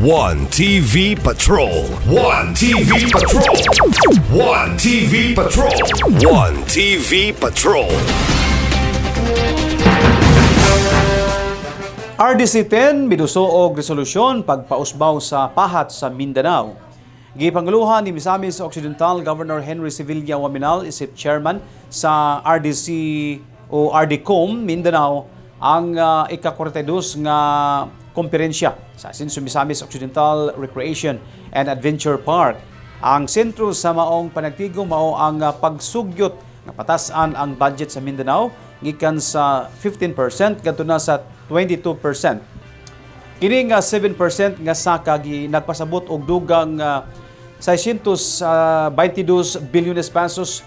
One TV Patrol. One TV Patrol. One TV Patrol. One TV Patrol. RDC-10 midusoog resolusyon pagpausbaw sa pahat sa Mindanao. Gipanguluhan ni Misamis Occidental Governor Henry Sevilla Waminal isip chairman sa RDC o RDCOM Mindanao ang ika-42 nga komperensya sa Sinsu Misamis Occidental Recreation and Adventure Park. Ang sentro sa maong panagtigom mao ang pagsugyot nga patasan ang budget sa Mindanao gikan sa 15% kadto na sa 22%. Kini nga 7% nga saka nagpasabot og dugang 622 bilyones pesos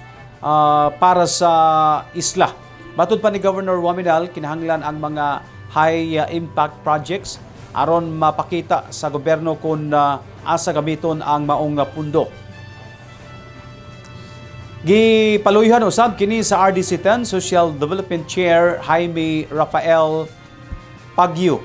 para sa isla. Matud pa ni Governor Waminal, kinahanglan ang mga high impact projects aron mapakita sa gobyerno kung asa gamiton ang maong pundo. Gipaluyhan usab kini sa RDC-10 Social Development Chair Jaime Rafael Pagyo.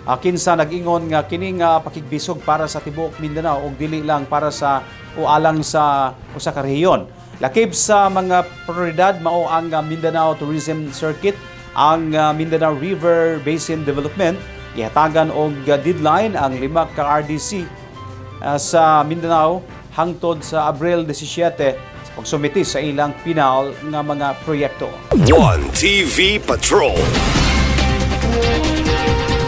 Kinsa nag-ingon nga kini nga pakigbisog para sa tibuok Mindanao ug dili lang para sa alang sa usa ka rehiyon. Lakip sa mga prioridad mao ang Mindanao Tourism Circuit, ang Mindanao River Basin Development. Ihatagan og deadline ang 5 ka RDC sa Mindanao hangtod sa Abril 17 sa pagsumiti sa ilang pinal nga mga proyekto. One TV Patrol.